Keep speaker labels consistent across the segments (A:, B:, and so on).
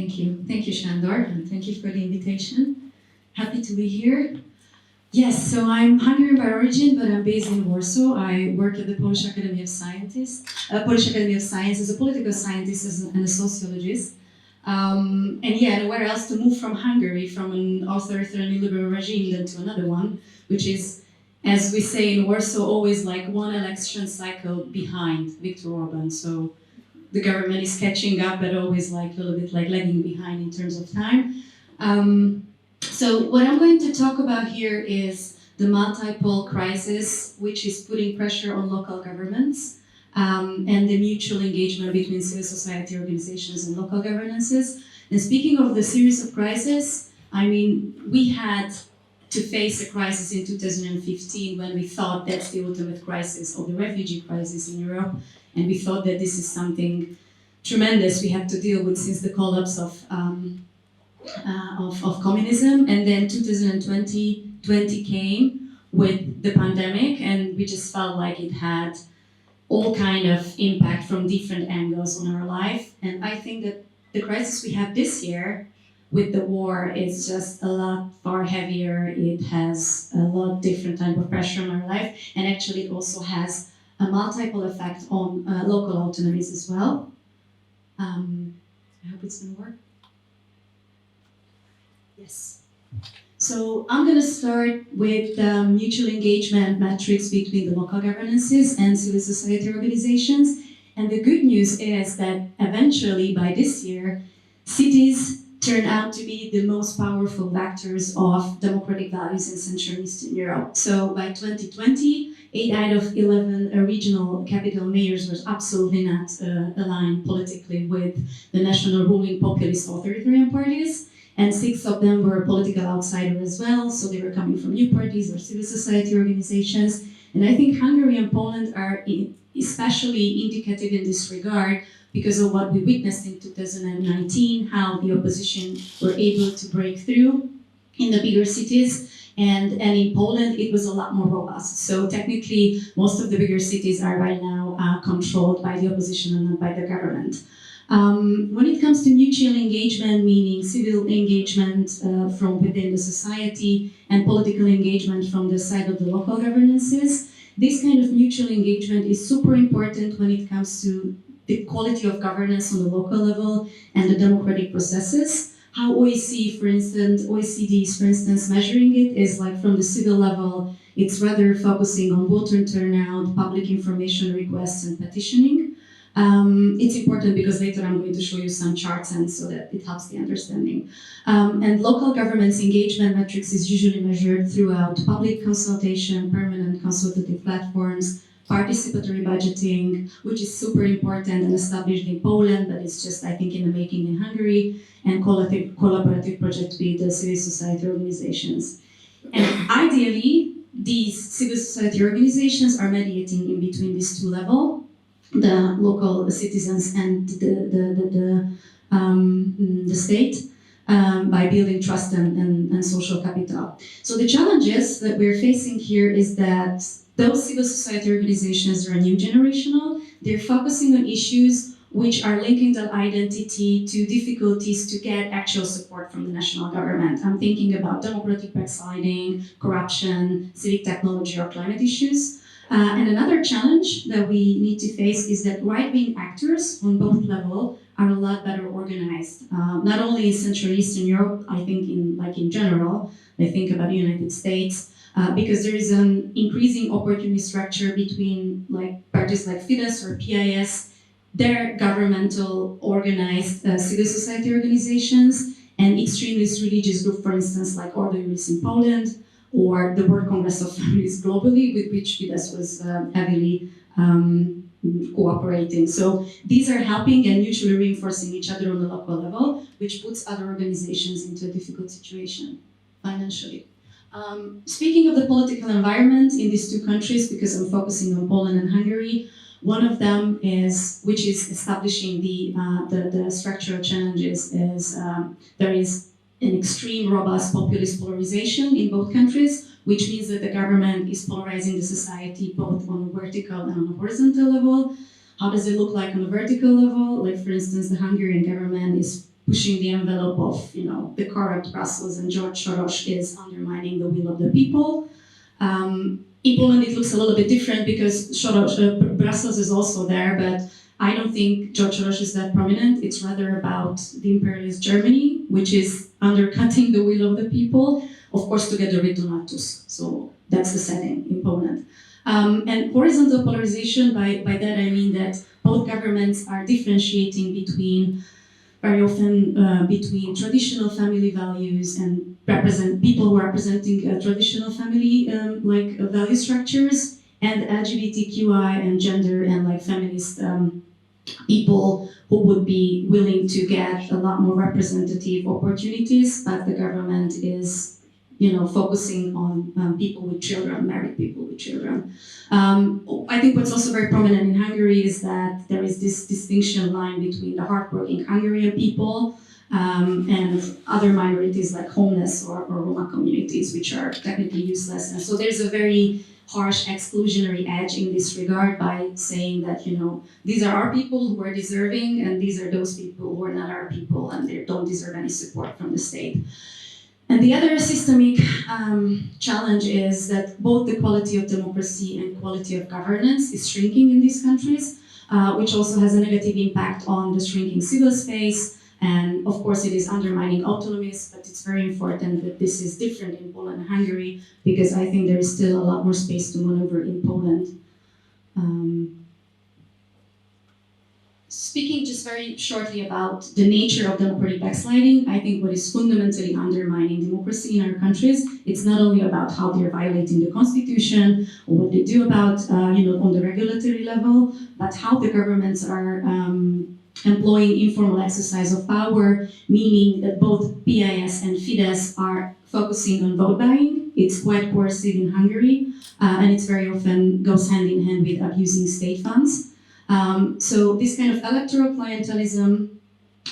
A: Thank you, Shandor, and thank you for the invitation. Happy to be here. Yes, so I'm Hungarian by origin, but I'm based in Warsaw. I work at the Polish Academy of Science as a political scientist and a sociologist. And where else to move from Hungary, from an authoritarian liberal regime than to another one, which is, as we say in Warsaw, always like one election cycle behind Viktor Orban. So the government is catching up, but always like a little bit like lagging behind in terms of time. So what I'm going to talk about here is the multiple crisis, which is putting pressure on local governments, and the mutual engagement between civil society organizations and local governances. And speaking of the series of crises, I mean, we had to face a crisis in 2015 when we thought that's the ultimate crisis, or the refugee crisis in Europe, and we thought that this is something tremendous we have to deal with since the collapse of communism. And then 2020 came with the pandemic, and we just felt like it had all kind of impact from different angles on our life. And I think that the crisis we have this year with the war is just a lot far heavier. It has a lot different type of pressure on our life, and actually it also has a multiple effect on local autonomies as well. I hope it's gonna work. Yes. So I'm going to start with the mutual engagement metrics between the local governances and civil society organizations. And the good news is that eventually by this year, cities turn out to be the most powerful vectors of democratic values in Central and Eastern Europe. So by 2020, 8 out of 11 regional capital mayors were absolutely not aligned politically with the national ruling populist authoritarian parties. And 6 of them were political outsiders as well, so they were coming from new parties or civil society organizations. And I think Hungary and Poland are especially indicative in this regard because of what we witnessed in 2019, how the opposition were able to break through in the bigger cities. And in Poland, it was a lot more robust. So technically, most of the bigger cities are right now controlled by the opposition and not by the government. When it comes to mutual engagement, meaning civil engagement from within the society and political engagement from the side of the local governances, this kind of mutual engagement is super important when it comes to the quality of governance on the local level and the democratic processes. How OECD is, for instance, measuring it is like from the civil level, it's rather focusing on voter turnout, public information requests, and petitioning. It's important because later I'm going to show you some charts and so that it helps the understanding. And local government's engagement metrics is usually measured throughout public consultation, permanent consultative platforms, participatory budgeting, which is super important and established in Poland, but it's just, I think, in the making in Hungary, and collaborative projects with the civil society organizations. And ideally, these civil society organizations are mediating in between these two levels, the local citizens and the state, by building trust and social capital. So the challenges that we're facing here is that those civil society organizations are new generational. They're focusing on issues which are linking their identity to difficulties to get actual support from the national government. I'm thinking about democratic backsliding, corruption, civic technology, or climate issues. And another challenge that we need to face is that right-wing actors on both levels are a lot better organized. Not only in Central and Eastern Europe, I think in general, I think about the United States, because there is an increasing opportunity structure between parties like Fidesz or PIS, their governmental organized civil society organizations, and extremist religious groups, for instance, like Ordo Iuris in Poland, or the World Congress of Families globally, with which Fidesz was heavily cooperating. So these are helping and mutually reinforcing each other on the local level, which puts other organizations into a difficult situation financially. Speaking of the political environment in these two countries, because I'm focusing on Poland and Hungary, one of them is, which is establishing the structural challenges, is there is an extreme robust populist polarization in both countries, which means that the government is polarizing the society both on a vertical and on a horizontal level. How does it look like on a vertical level? Like, for instance, the Hungarian government is pushing the envelope of, the corrupt Brussels and George Soros is undermining the will of the people. In Poland, it looks a little bit different because Brussels is also there, but I don't think George Soros is that prominent. It's rather about the imperialist Germany, which is undercutting the will of the people, of course, together with Donald Tusk. So that's the setting in Poland. And horizontal polarization, by that I mean that both governments are differentiating very often between traditional family values and people who are representing traditional family value structures, and LGBTQI and gender and feminist people who would be willing to get a lot more representative opportunities, but the government is focusing on people with children, married people with children. I think what's also very prominent in Hungary is that there is this distinction line between the hardworking Hungarian people and other minorities like homeless or Roma communities, which are technically useless. And so there's a very harsh exclusionary edge in this regard by saying that, these are our people who are deserving, and these are those people who are not our people, and they don't deserve any support from the state. And the other systemic challenge is that both the quality of democracy and quality of governance is shrinking in these countries, which also has a negative impact on the shrinking civil space. And of course, it is undermining autonomies, but it's very important that this is different in Poland and Hungary, because I think there is still a lot more space to maneuver in Poland. Speaking just very shortly about the nature of democratic backsliding, I think what is fundamentally undermining democracy in our countries, it's not only about how they're violating the constitution or what they do about, on the regulatory level, but how the governments are employing informal exercise of power, meaning that both PIS and Fidesz are focusing on vote buying. It's quite coercive in Hungary, and it very often goes hand in hand with abusing state funds. So this kind of electoral clientelism,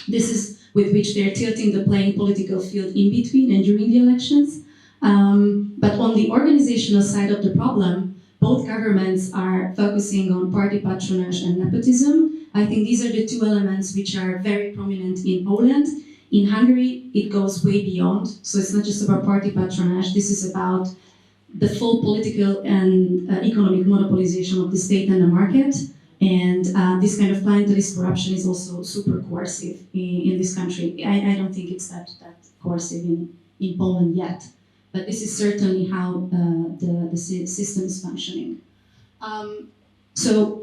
A: this is with which they're tilting the playing political field in between and during the elections. But on the organizational side of the problem, both governments are focusing on party patronage and nepotism. I think these are the two elements which are very prominent in Poland. In Hungary, it goes way beyond. So it's not just about party patronage. This is about the full political and economic monopolization of the state and the market. And this kind of clientelist corruption is also super coercive in this country. I don't think it's that coercive in Poland yet, but this is certainly how the system is functioning. So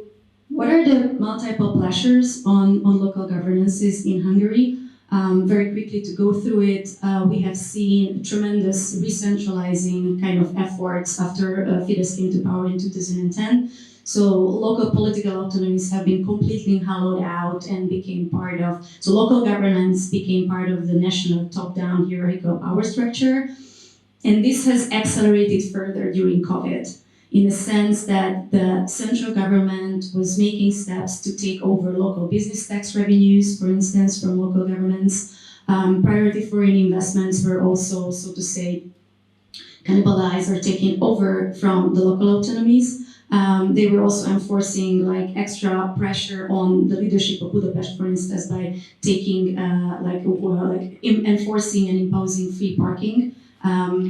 A: what are the multiple pressures on local governances in Hungary? Very quickly to go through it, we have seen tremendous re-centralizing kind of efforts after Fidesz came to power in 2010. So local political autonomies have been completely hollowed out and became so local governance became part of the national top-down hierarchical power structure. And this has accelerated further during COVID, in the sense that the central government was making steps to take over local business tax revenues, for instance, from local governments. Priority foreign investments were also, so to say, cannibalized or taken over from the local autonomies. They were also enforcing extra pressure on the leadership of Budapest, for instance, by taking enforcing and imposing free parking,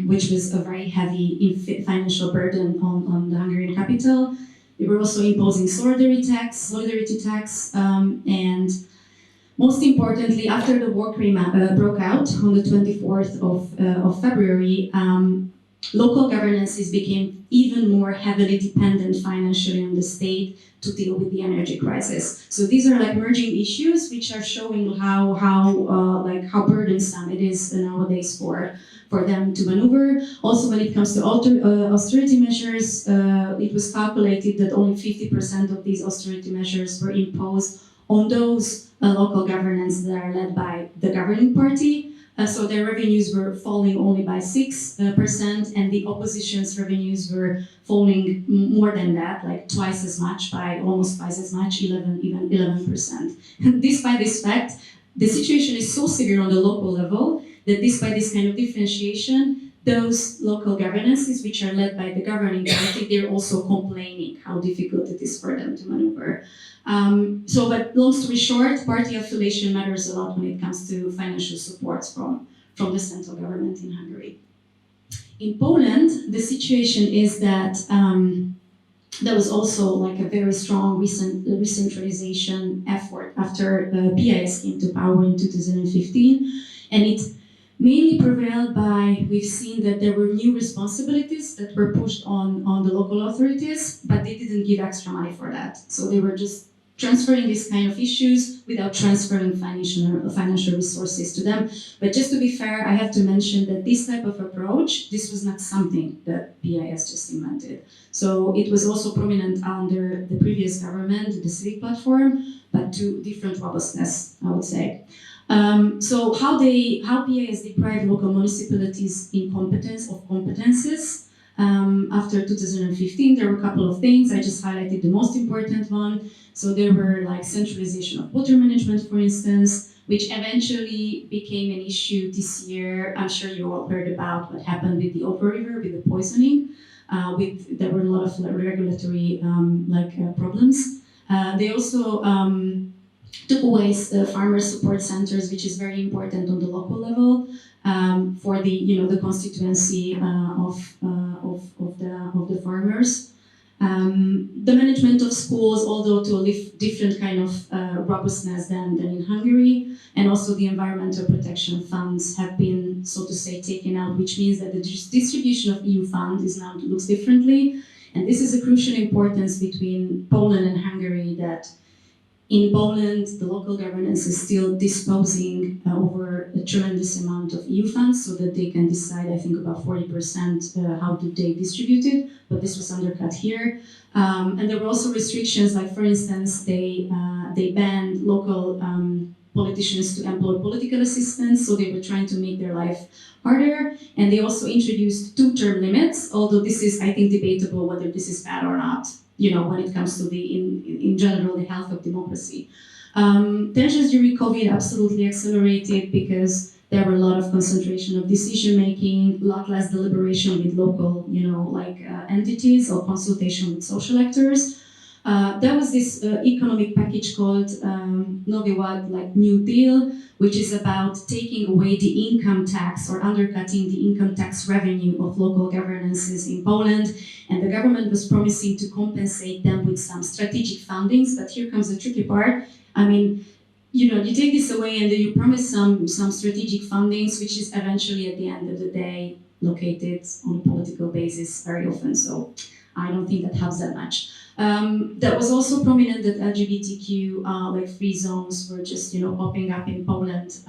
A: which was a very heavy financial burden on the Hungarian capital. They were also imposing solidarity tax, and most importantly, after the war broke out on the 24th of February, local governances became even more heavily dependent financially on the state to deal with the energy crisis. So these are merging issues which are showing how burdensome it is nowadays for them to maneuver. Also, when it comes to austerity measures, it was calculated that only 50% of these austerity measures were imposed on those local governments that are led by the governing party. So their revenues were falling only by 6%, and the opposition's revenues were falling more than that, twice as much, by almost twice as much, even 11%. And despite this fact, the situation is so severe on the local level that despite this kind of differentiation, those local governances which are led by the governing party, they're also complaining how difficult it is for them to maneuver. But long story short, party affiliation matters a lot when it comes to financial support from the central government in Hungary. In Poland, the situation is that there was also like a very strong recentralization effort after PIS came to power in 2015, and it mainly prevailed by, we've seen that there were new responsibilities that were pushed on the local authorities, but they didn't give extra money for that. So they were just transferring these kind of issues without transferring financial resources to them. But just to be fair, I have to mention that this type of approach, this was not something that PIS just invented. So it was also prominent under the previous government, the civic platform, but to different robustness, I would say. So how PIS deprived local municipalities of competences. After 2015, there were a couple of things. I just highlighted the most important one. So there were like centralization of water management, for instance, which eventually became an issue this year. I'm sure you all heard about what happened with the Oper River, with the poisoning. There were a lot of regulatory problems. They also took away the farmer support centers, which is very important on the local level for the constituency of the farmers. The management of schools, although to a different kind of robustness than in Hungary, and also the environmental protection funds have been, so to say, taken out, which means that the distribution of EU funds now looks differently. And this is a crucial importance between Poland and Hungary, that in Poland, the local governance is still disposing over a tremendous amount of EU funds so that they can decide, I think, about 40% how do they distribute it, but this was undercut here. And there were also restrictions, like for instance, they banned local politicians to employ political assistants, so they were trying to make their life harder. And they also introduced 2-term limits, although this is, I think, debatable whether this is bad or not, when it comes to in general, the health of democracy. Tensions during COVID absolutely accelerated because there were a lot of concentration of decision-making, a lot less deliberation with local, entities or consultation with social actors. There was this economic package called Nowy Ład, New Deal, which is about taking away the income tax or undercutting the income tax revenue of local governances in Poland. And the government was promising to compensate them with some strategic fundings. But here comes the tricky part. I mean, you take this away and then you promise some strategic fundings, which is eventually at the end of the day located on a political basis very often. So I don't think that helps that much. That was also prominent that LGBTQ free zones were just popping up in Poland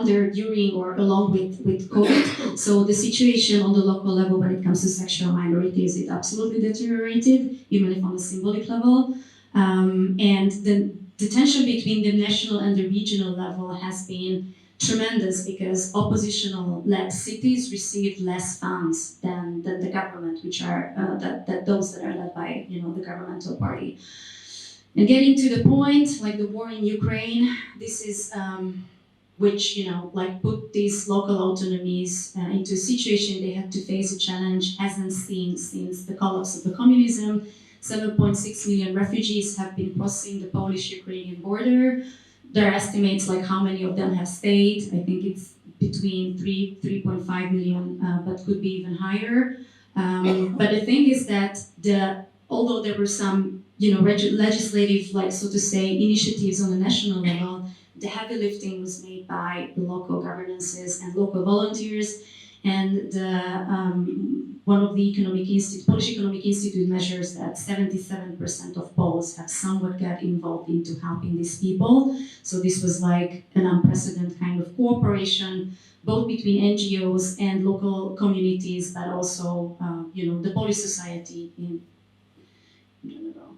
A: during or along with COVID. So the situation on the local level when it comes to sexual minorities, it absolutely deteriorated, even if on a symbolic level. And the tension between the national and the regional level has been tremendous because oppositional-led cities received less funds than the government, which are those that are led by the governmental party. And getting to the point, like the war in Ukraine, this is which put these local autonomies into a situation they had to face a challenge hasn't seen since the collapse of the communism. 7.6 million refugees have been crossing the Polish-Ukrainian border. There are estimates like how many of them have stayed. I think it's between 3.5 million, but could be even higher. But the thing is that although there were some legislative, so to say, initiatives on the national level, the heavy lifting was made by the local governances and local volunteers. And one of the Polish Economic Institute measures that 77% of Poles have somewhat got involved into helping these people. So this was like an unprecedented kind of cooperation, both between NGOs and local communities, but also, the Polish society in general.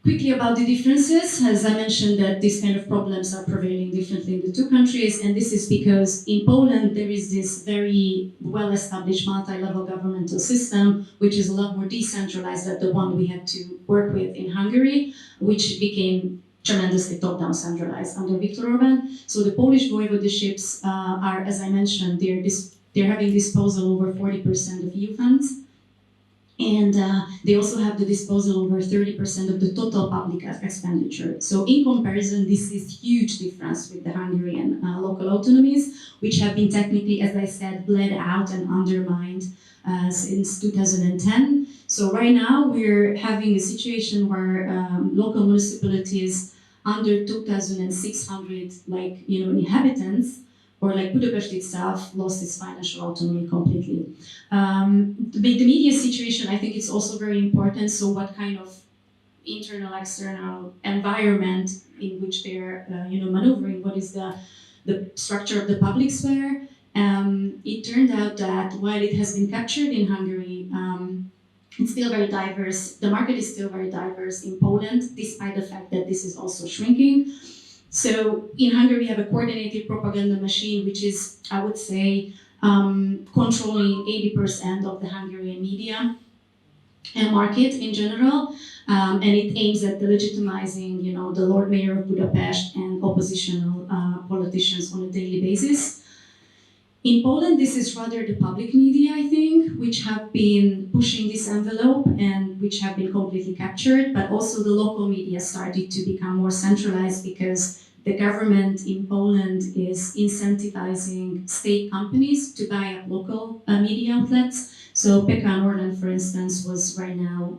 A: Quickly about the differences, as I mentioned that these kind of problems are prevailing differently in the two countries, and this is because in Poland there is this very well-established multi-level governmental system, which is a lot more decentralized than the one we had to work with in Hungary, which became tremendously top-down centralized under Viktor Orbán. So the Polish voivodeships are, as I mentioned, they're having disposal over 40% of EU funds. And they also have the disposal over 30% of the total public expenditure. So in comparison, this is huge difference with the Hungarian local autonomies, which have been technically, as I said, bled out and undermined since 2010. So right now we're having a situation where local municipalities under 2,600 inhabitants, or like Budapest itself, lost its financial autonomy completely. The media situation, I think it's also very important. So what kind of internal, external environment in which they're maneuvering, what is the structure of the public sphere? It turned out that while it has been captured in Hungary, it's still very diverse. The market is still very diverse in Poland, despite the fact that this is also shrinking. So in Hungary, we have a coordinated propaganda machine, which is, I would say, controlling 80% of the Hungarian media and market in general. And it aims at legitimizing, the Lord Mayor of Budapest and oppositional politicians on a daily basis. In Poland, this is rather the public media, I think, which have been pushing this envelope and which have been completely captured, but also the local media started to become more centralized because the government in Poland is incentivizing state companies to buy up local media outlets. So PKN Orlen, for instance, was right now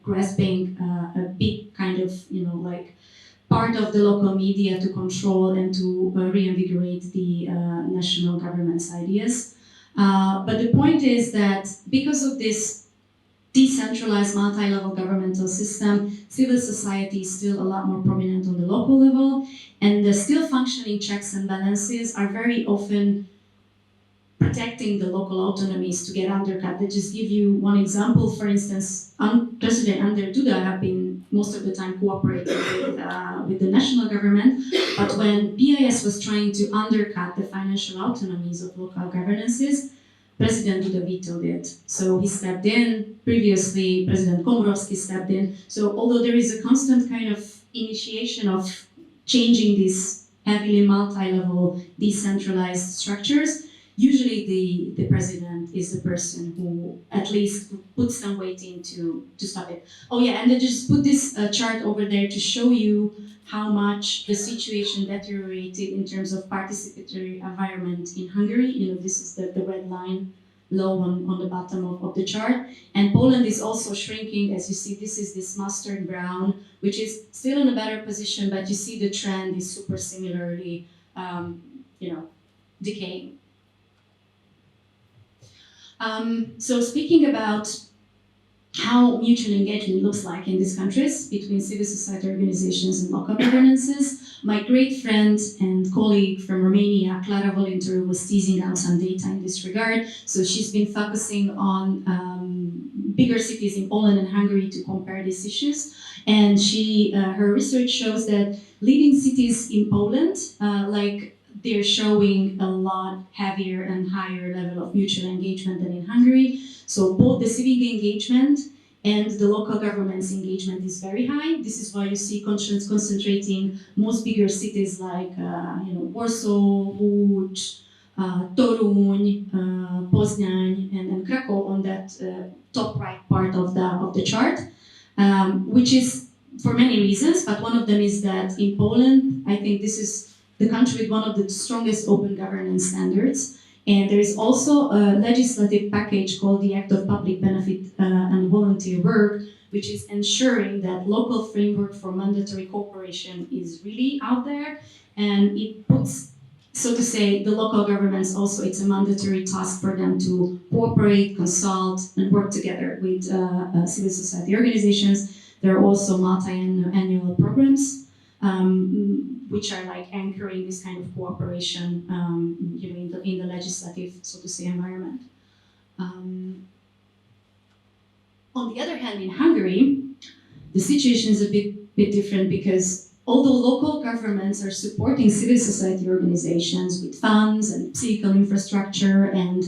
A: grasping a big kind of, part of the local media to control and to reinvigorate the national government's ideas. But the point is that because of this decentralized multi-level governmental system, civil society is still a lot more prominent on the local level, and the still functioning checks and balances are very often protecting the local autonomies to get undercut. Let's just give you one example. For instance, President Andrzej Duda have been most of the time cooperating with the national government, but when BIS was trying to undercut the financial autonomies of local governances, President Duda vetoed it. So he stepped in. Previously, President Komorowski stepped in. So although there is a constant kind of initiation of changing these heavily multi-level decentralized structures, usually the president is the person who at least puts some weight in to stop it. Oh yeah, and I just put this chart over there to show you how much the situation deteriorated in terms of participatory environment in Hungary. This is the red line low on the bottom of the chart. And Poland is also shrinking. As you see, this is this mustard brown, which is still in a better position, but you see the trend is super similarly, decaying. So speaking about how mutual engagement looks like in these countries between civil society organizations and local governances, my great friend and colleague from Romania, Clara Volintoru, was teasing out some data in this regard. So she's been focusing on bigger cities in Poland and Hungary to compare these issues. And her research shows that leading cities in Poland, they're showing a lot heavier and higher level of mutual engagement than in Hungary. So both the civic engagement and the local government's engagement is very high. This is why you see concentrating most bigger cities like Warsaw, Łódź, Toruń, Poznań, and Krakow on that top right part of the chart, which is for many reasons. But one of them is that in Poland, I think this is the country with one of the strongest open governance standards. And there is also a legislative package called the Act of Public Benefit and Volunteer Work, which is ensuring that local framework for mandatory cooperation is really out there. And it puts, so to say, the local governments also, it's a mandatory task for them to cooperate, consult, and work together with civil society organizations. There are also multi-annual programs which are anchoring this kind of cooperation, in the legislative, so to say, environment. On the other hand, in Hungary, the situation is a bit different because although local governments are supporting civil society organizations with funds and physical infrastructure and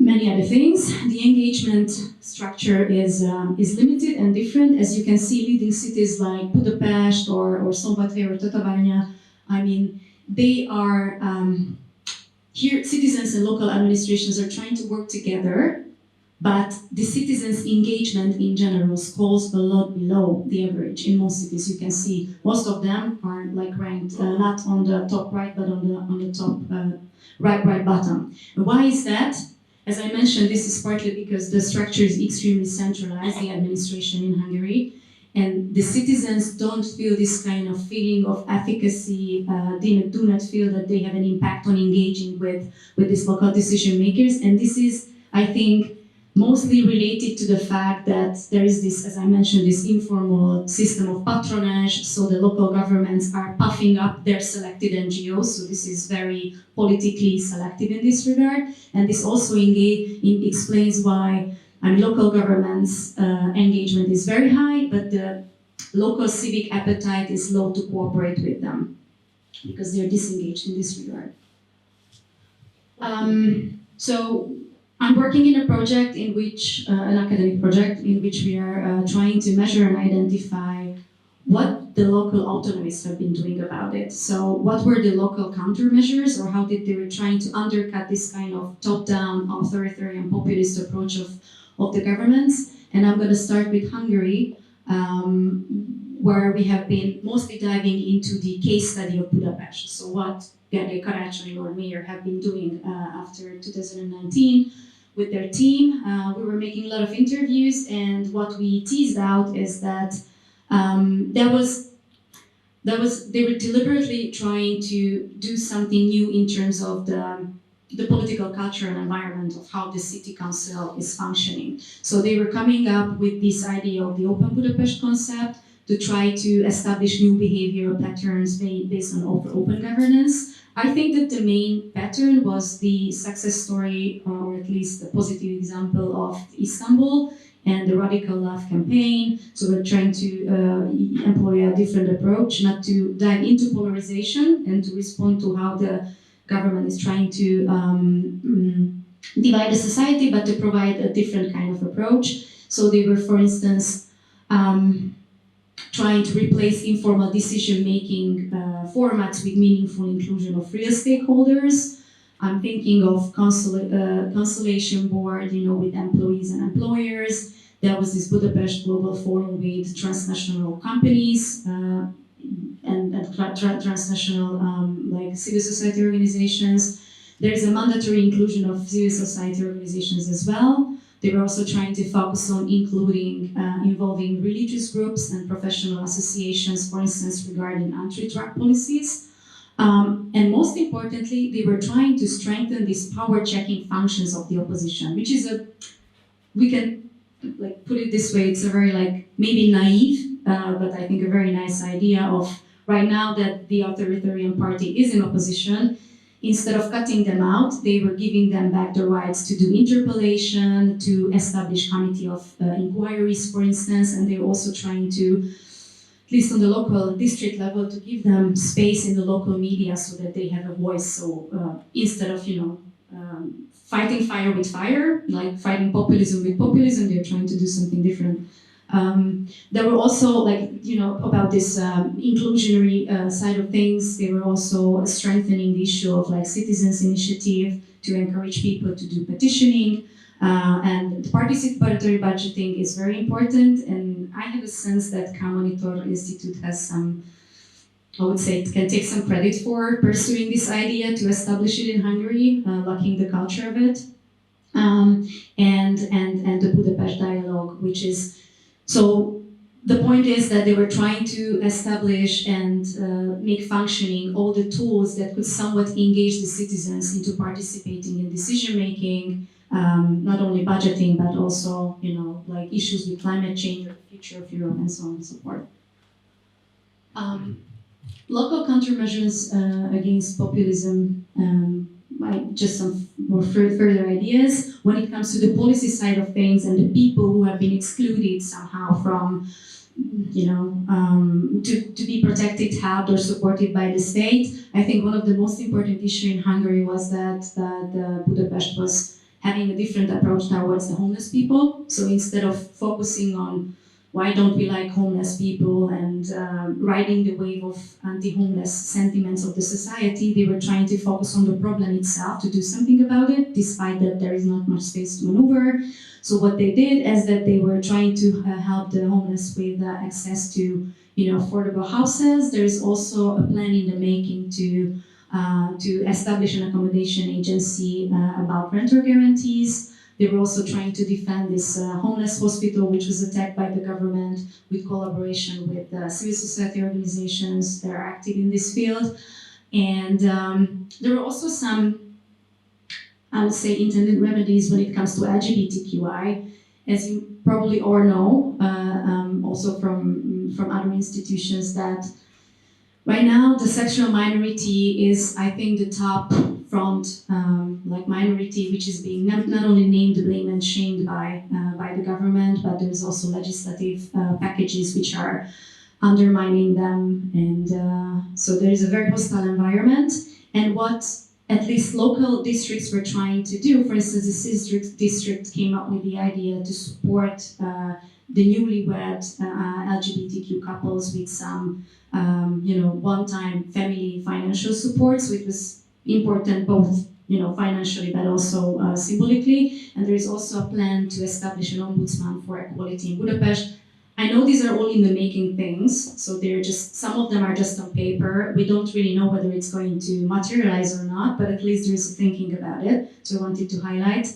A: many other things. The engagement structure is limited and different. As you can see, leading cities like Budapest or Szombathely or Tatabánya, I mean, they are, here citizens and local administrations are trying to work together, but the citizens' engagement in general falls a lot below the average in most cities. You can see most of them are like ranked not on the top right, but on the top right bottom. And why is that? As I mentioned, this is partly because the structure is extremely centralized, the administration in Hungary, and the citizens don't feel this kind of feeling of efficacy, do not feel that they have an impact on engaging with these local decision makers. And this is, I think, mostly related to the fact that there is this, as I mentioned, this informal system of patronage, so the local governments are puffing up their selected NGOs, so this is very politically selective in this regard, and this also explains why local governments' engagement is very high, but the local civic appetite is low to cooperate with them, because they're disengaged in this regard. So I'm working in a project in which, an academic project, in which we are trying to measure and identify what the local autonomists have been doing about it. So what were the local countermeasures, or how did they were trying to undercut this kind of top-down authoritarian populist approach of the governments. And I'm going to start with Hungary, where we have been mostly diving into the case study of Budapest. So what Gergely Karácsony or mayor have been doing after 2019 with their team. We were making a lot of interviews, and what we teased out is that they were deliberately trying to do something new in terms of the political culture and environment of how the city council is functioning. So they were coming up with this idea of the Open Budapest concept to try to establish new behavioral patterns based on open governance. I think that the main pattern was the success story, or at least a positive example of Istanbul and the Radical Love campaign. So we're trying to employ a different approach, not to dive into polarization and to respond to how the government is trying to divide the society, but to provide a different kind of approach. So they were, for instance, trying to replace informal decision-making formats with meaningful inclusion of real stakeholders. I'm thinking of consolation board, with employees and employers. There was this Budapest Global Forum with transnational companies and transnational civil society organizations. There is a mandatory inclusion of civil society organizations as well. They were also trying to focus on involving religious groups and professional associations, for instance, regarding anti-drug policies. And most importantly, they were trying to strengthen these power-checking functions of the opposition, which is we can put it this way, it's a very maybe naive, but I think a very nice idea of right now that the authoritarian party is in opposition. Instead of cutting them out, they were giving them back the rights to do interpellation, to establish committee of inquiries, for instance, and they're also trying to, at least on the local district level, to give them space in the local media so that they have a voice. So instead of, fighting fire with fire, like fighting populism with populism, they're trying to do something different. There were also, about this inclusionary side of things, they were also strengthening the issue of citizens' initiative to encourage people to do petitioning. And participatory budgeting is very important, and I have a sense that K-Monitor Institute has some, I would say, it can take some credit for pursuing this idea to establish it in Hungary, lacking the culture of it. And the Budapest dialogue, which is, so the point is that they were trying to establish and make functioning all the tools that could somewhat engage the citizens into participating in decision making, not only budgeting, but also, issues with climate change or the future of Europe and so on and so forth. Local countermeasures against populism, just some more further ideas. When it comes to the policy side of things and the people who have been excluded somehow from, to be protected, helped, or supported by the state, I think one of the most important issues in Hungary was that Budapest was having a different approach towards the homeless people. So instead of focusing on why don't we like homeless people and riding the wave of anti-homeless sentiments of the society, they were trying to focus on the problem itself, to do something about it, despite that there is not much space to maneuver. So what they did is that they were trying to help the homeless with access to affordable houses. There is also a plan in the making to establish an accommodation agency about renter guarantees. They were also trying to defend this homeless hospital, which was attacked by the government, with collaboration with civil society organizations that are active in this field. And there were also some, I would say, intended remedies when it comes to LGBTQI. As you probably all know, also from other institutions, that right now the sexual minority is, I think, the top front minority, which is being not only named, blamed, and shamed by the government, but there's also legislative packages which are undermining them, and so there is a very hostile environment. And what at least local districts were trying to do, for instance, the Zgut district came up with the idea to support the newlywed LGBTQ couples with some one-time family financial support. So it was important both financially but also symbolically. And there is also a plan to establish an ombudsman for equality in Budapest. I know these are all in the making things, so they're just, some of them are just on paper. We don't really know whether it's going to materialize or not, but at least there is thinking about it. So I wanted to highlight.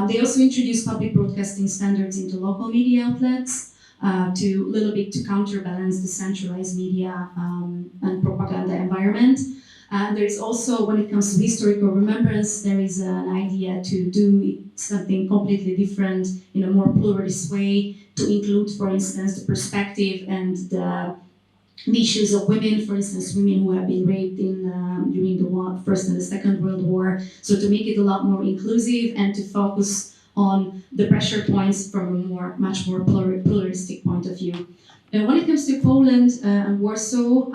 A: They also introduced public broadcasting standards into local media outlets to little bit to counterbalance the centralized media and propaganda environment. There is also, when it comes to historical remembrance, there is an idea to do something completely different in a more pluralist way, to include, for instance, the perspective and the issues of women, for instance, women who have been raped during the First and the Second World War. So to make it a lot more inclusive and to focus on the pressure points from a much more pluralistic point of view. When it comes to Poland and Warsaw,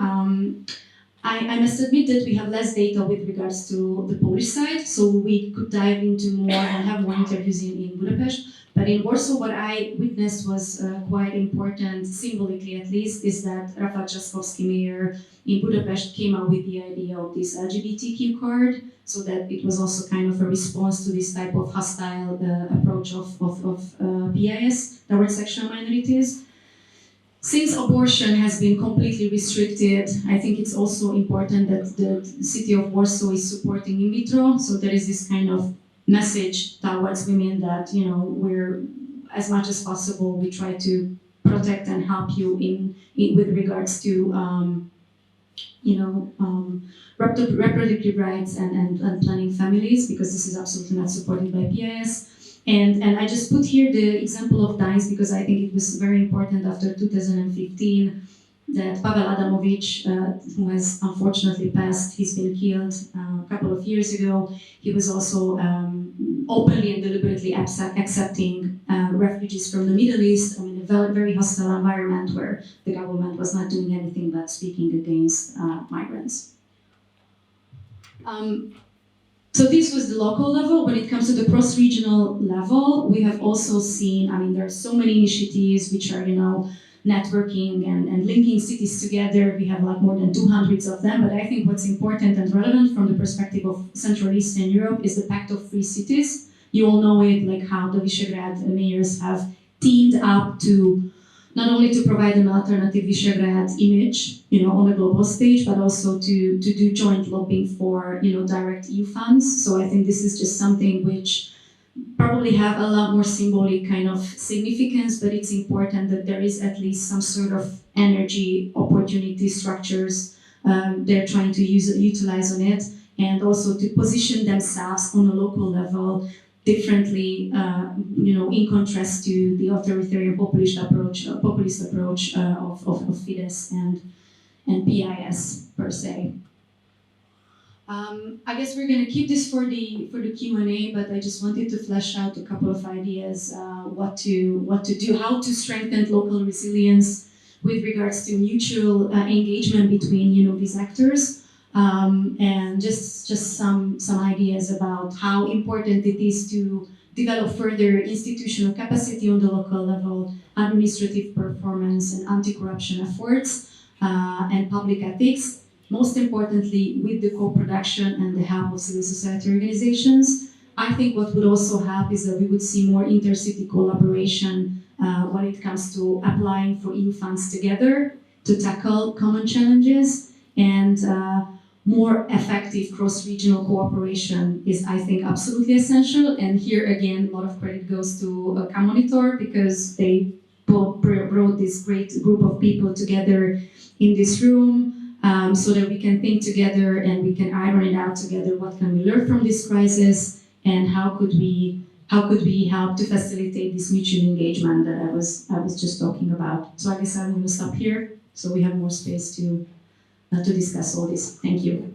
A: I must admit that we have less data with regards to the Polish side, so we could dive into more and have more interviews in Budapest. But in Warsaw, what I witnessed was quite important, symbolically at least, is that Rafał Trzaskowski, mayor in Budapest, came up with the idea of this LGBTQ card, so that it was also kind of a response to this type of hostile approach of PIS towards sexual minorities. Since abortion has been completely restricted, I think it's also important that the city of Warsaw is supporting in vitro. So there is this kind of message towards women that, we're, as much as possible, we try to protect and help you in with regards to, reproductive rights and planning families, because this is absolutely not supported by PIS. And I just put here the example of Gdańsk because I think it was very important after 2015 that Pavel Adamowicz, who has unfortunately passed, he's been killed a couple of years ago. He was also openly and deliberately accepting refugees from the Middle East, in a very, very hostile environment where the government was not doing anything but speaking against migrants. So this was the local level. When it comes to the cross-regional level, we have also seen, there are so many initiatives which are, networking and linking cities together. We have more than 200 of them, but I think what's important and relevant from the perspective of Central Eastern Europe is the Pact of Free Cities. You all know it, how the Visegrad mayors have teamed up to not only to provide an alternative Visegrad image, on a global stage, but also to do joint lobbying for, direct EU funds. So I think this is just something which probably have a lot more symbolic kind of significance, but it's important that there is at least some sort of energy, opportunity structures they're trying to utilize on it, and also to position themselves on a local level differently, in contrast to the authoritarian populist approach of Fidesz and PIS per se. I guess we're going to keep this for the Q&A, but I just wanted to flesh out a couple of ideas what to do, how to strengthen local resilience with regards to mutual engagement between these actors. and just some ideas about how important it is to develop further institutional capacity on the local level, administrative performance and anti-corruption efforts, and public ethics. Most importantly, with the co-production and the help of civil society organizations. I think what would also help is that we would see more intercity collaboration when it comes to applying for EU funds together to tackle common challenges, and more effective cross-regional cooperation is, I think, absolutely essential. And here again, a lot of credit goes to K-Monitor, because they brought this great group of people together in this room, so that we can think together and we can iron it out together. What can we learn from this crisis, and how could we help to facilitate this mutual engagement that I was just talking about? So I guess I'm going to stop here, so we have more space to discuss all this. Thank you.